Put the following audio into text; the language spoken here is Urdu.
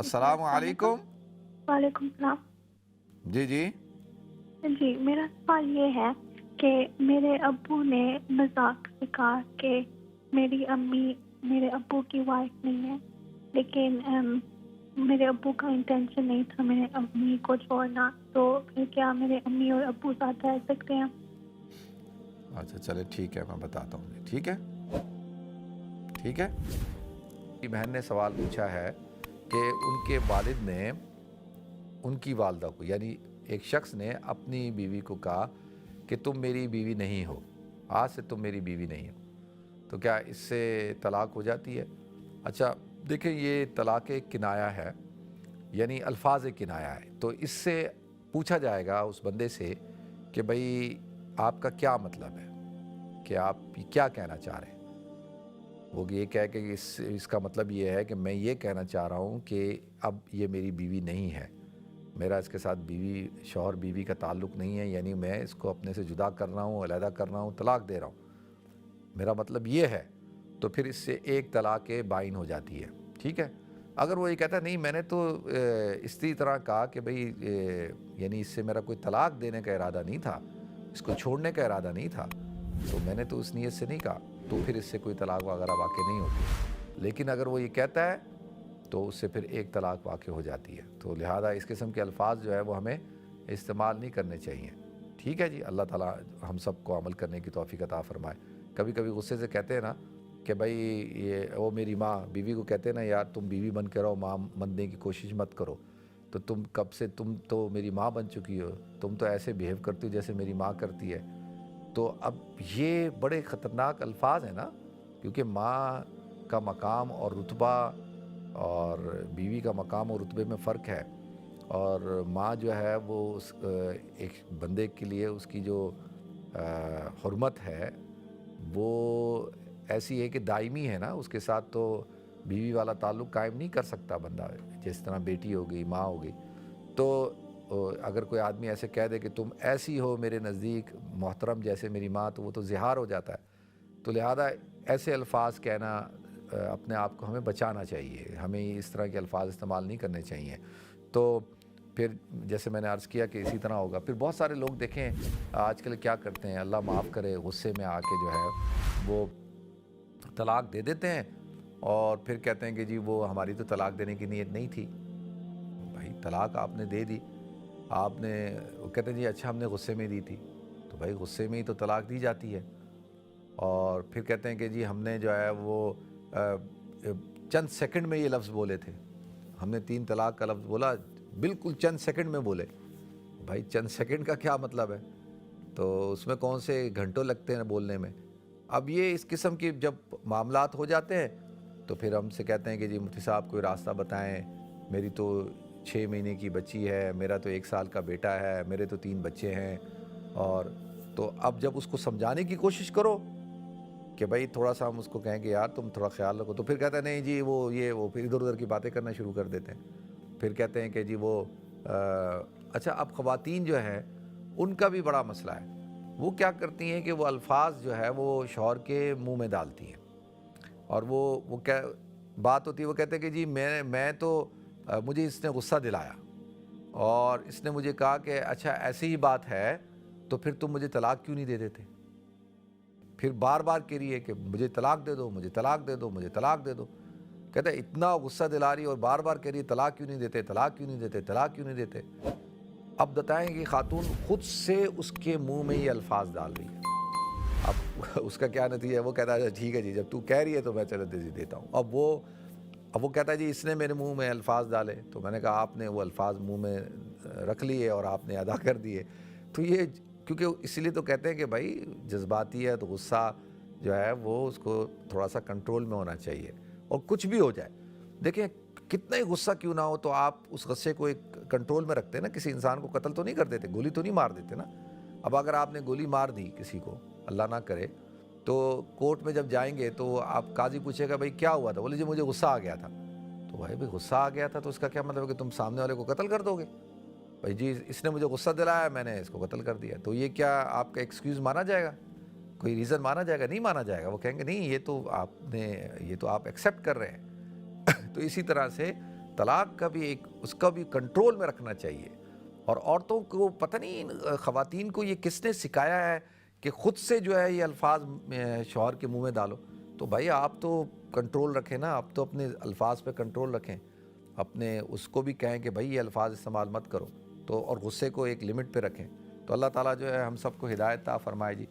السلام السلام علیکم۔ علیکم۔ وعلیکم السلام۔ جی جی جی میرا سوال یہ ہے کہ میرے ابو نے مذاق سے کہا کہ میری امی میرے ابو کی وائف نہیں ہے، لیکن میرے ابو کا انٹینشن نہیں تھا میرے امی کو چھوڑنا، تو پھر کیا میرے امی اور ابو ساتھ رہ سکتے ہیں؟ اچھا چلے ٹھیک ہے، میں بتاتا ہوں جی، ٹھیک ہے ٹھیک ہے۔ میری بہن نے سوال پوچھا ہے کہ ان کے والد نے ان کی والدہ کو، یعنی ایک شخص نے اپنی بیوی کو کہا کہ تم میری بیوی نہیں ہو، آج سے تم میری بیوی نہیں ہو، تو کیا اس سے طلاق ہو جاتی ہے؟ اچھا دیکھیں، یہ طلاق کنایہ ہے، یعنی الفاظ کنایہ ہے، تو اس سے پوچھا جائے گا اس بندے سے کہ بھئی آپ کا کیا مطلب ہے، کہ آپ کیا کہنا چاہ رہے ہیں۔ وہ یہ کہہ کہ اس کا مطلب یہ ہے کہ میں یہ کہنا چاہ رہا ہوں کہ اب یہ میری بیوی نہیں ہے، میرا اس کے ساتھ بیوی شوہر بیوی کا تعلق نہیں ہے، یعنی میں اس کو اپنے سے جدا کر رہا ہوں، علیحدہ کر رہا ہوں، طلاق دے رہا ہوں، میرا مطلب یہ ہے، تو پھر اس سے ایک طلاق بائن ہو جاتی ہے، ٹھیک ہے۔ اگر وہ یہ کہتا ہے نہیں میں نے تو اسی طرح کہا کہ بھئی یعنی اس سے میرا کوئی طلاق دینے کا ارادہ نہیں تھا، اس کو چھوڑنے کا ارادہ نہیں تھا، تو میں نے تو اس نیت سے نہیں کہا، تو پھر اس سے کوئی طلاق وغیرہ واقع نہیں ہوتی۔ لیکن اگر وہ یہ کہتا ہے تو اس سے پھر ایک طلاق واقع ہو جاتی ہے، تو لہٰذا اس قسم کے الفاظ جو ہے وہ ہمیں استعمال نہیں کرنے چاہیے، ٹھیک ہے جی۔ اللہ تعالیٰ ہم سب کو عمل کرنے کی توفیق عطا فرمائے۔ کبھی کبھی غصے سے کہتے ہیں نا کہ بھائی یہ وہ میری ماں، بیوی کو کہتے ہیں نا یار تم بیوی بن کے رہو، ماں بننے کی کوشش مت کرو، تو تم کب سے، تم تو میری ماں بن چکی ہو، تم تو ایسے بیہیو کرتی ہو جیسے میری ماں کرتی ہے۔ تو اب یہ بڑے خطرناک الفاظ ہیں نا، کیونکہ ماں کا مقام اور رتبہ اور بیوی کا مقام اور رتبے میں فرق ہے، اور ماں جو ہے وہ ایک بندے کے لیے اس کی جو حرمت ہے وہ ایسی ہے کہ دائمی ہے نا، اس کے ساتھ تو بیوی والا تعلق قائم نہیں کر سکتا بندہ، جس طرح بیٹی ہو گئی، ماں ہو گئی۔ تو اگر کوئی آدمی ایسے کہہ دے کہ تم ایسی ہو میرے نزدیک محترم جیسے میری ماں، تو وہ تو زہار ہو جاتا ہے۔ تو لہذا ایسے الفاظ کہنا اپنے آپ کو ہمیں بچانا چاہیے، ہمیں اس طرح کے الفاظ استعمال نہیں کرنے چاہیے۔ تو پھر جیسے میں نے عرض کیا کہ اسی طرح ہوگا۔ پھر بہت سارے لوگ دیکھیں آج کل کیا کرتے ہیں، اللہ معاف کرے، غصے میں آ کے جو ہے وہ طلاق دے دیتے ہیں، اور پھر کہتے ہیں کہ جی وہ ہماری تو طلاق دینے کی نیت نہیں تھی۔ بھائی طلاق آپ نے دے دی، آپ نے، وہ کہتے ہیں جی اچھا ہم نے غصے میں دی تھی، تو بھائی غصے میں ہی تو طلاق دی جاتی ہے۔ اور پھر کہتے ہیں کہ جی ہم نے جو ہے وہ چند سیکنڈ میں یہ لفظ بولے تھے، ہم نے 3 طلاق کا لفظ بولا بالکل چند سیکنڈ میں بولے۔ بھائی چند سیکنڈ کا کیا مطلب ہے؟ تو اس میں کون سے گھنٹوں لگتے ہیں بولنے میں؟ اب یہ اس قسم کی جب معاملات ہو جاتے ہیں تو پھر ہم سے کہتے ہیں کہ جی مفتی صاحب کوئی راستہ بتائیں، میری تو 6 مہینے کی بچی ہے، میرا تو 1 سال کا بیٹا ہے، میرے تو 3 بچے ہیں۔ اور تو اب جب اس کو سمجھانے کی کوشش کرو کہ بھائی تھوڑا سا ہم اس کو کہیں کہ یار تم تھوڑا خیال رکھو، تو پھر کہتا ہے نہیں جی وہ پھر ادھر ادھر کی باتیں کرنا شروع کر دیتے ہیں۔ پھر کہتے ہیں کہ جی وہ اچھا اب خواتین جو ہیں ان کا بھی بڑا مسئلہ ہے، وہ کیا کرتی ہیں کہ وہ الفاظ جو ہے وہ شوہر کے منہ میں ڈالتی ہیں، اور وہ کیا بات ہوتی ہے، وہ کہتے ہیں کہ جی میں تو مجھے اس نے غصہ دلایا اور اس نے مجھے کہا کہ اچھا ایسی ہی بات ہے تو پھر تم مجھے طلاق کیوں نہیں دے دیتے؟ پھر بار بار کہہ رہی ہے کہ مجھے طلاق دے دو، مجھے طلاق دے دو، مجھے طلاق دے دو۔ کہتا ہے اتنا غصہ دلا رہی اور بار بار کہہ رہی ہے طلاق کیوں نہیں دیتے، طلاق کیوں نہیں دیتے، طلاق کیوں نہیں دیتے۔ اب بتائیں کہ خاتون خود سے اس کے منہ میں یہ الفاظ ڈال رہی ہے، اب اس کا کیا نتیجہ ہے؟ وہ کہتا ہے ٹھیک ہے جی جب تو کہہ رہی ہے تو میں چلو دیتا ہوں۔ اب وہ کہتا ہے جی اس نے میرے منہ میں الفاظ ڈالے، تو میں نے کہا آپ نے وہ الفاظ منہ میں رکھ لیے اور آپ نے ادا کر دیے۔ تو یہ کیونکہ اسی لیے تو کہتے ہیں کہ بھائی جذباتی ہے تو غصہ جو ہے وہ اس کو تھوڑا سا کنٹرول میں ہونا چاہیے، اور کچھ بھی ہو جائے دیکھیں کتنا ہی غصہ کیوں نہ ہو تو آپ اس غصے کو ایک کنٹرول میں رکھتے ہیں نا۔ کسی انسان کو قتل تو نہیں کر دیتے، گولی تو نہیں مار دیتے نا۔ اب اگر آپ نے گولی مار دی کسی کو، اللہ نہ کرے، تو کورٹ میں جب جائیں گے تو آپ قاضی پوچھے گا بھائی کیا ہوا تھا، بولے جی مجھے غصہ آ گیا تھا۔ تو بھائی غصہ آ گیا تھا تو اس کا کیا مطلب ہے کہ تم سامنے والے کو قتل کر دو گے؟ بھائی جی اس نے مجھے غصہ دلایا، میں نے اس کو قتل کر دیا، تو یہ کیا آپ کا ایکسکیوز مانا جائے گا؟ کوئی ریزن مانا جائے گا؟ نہیں مانا جائے گا۔ وہ کہیں گے نہیں یہ تو آپ ایکسیپٹ کر رہے ہیں۔ تو اسی طرح سے طلاق کا بھی اس کا بھی کنٹرول میں رکھنا چاہیے. اور عورتوں کو پتہ نہیں خواتین کو یہ کس نے سکھایا ہے کہ خود سے جو ہے یہ الفاظ شوہر کے منہ میں ڈالو. تو بھائی آپ تو کنٹرول رکھیں نا, آپ تو اپنے الفاظ پہ کنٹرول رکھیں, اپنے اس کو بھی کہیں کہ بھائی یہ الفاظ استعمال مت کرو, تو اور غصے کو ایک لمٹ پہ رکھیں. تو اللہ تعالیٰ جو ہے ہم سب کو ہدایت عطا فرمائے جی.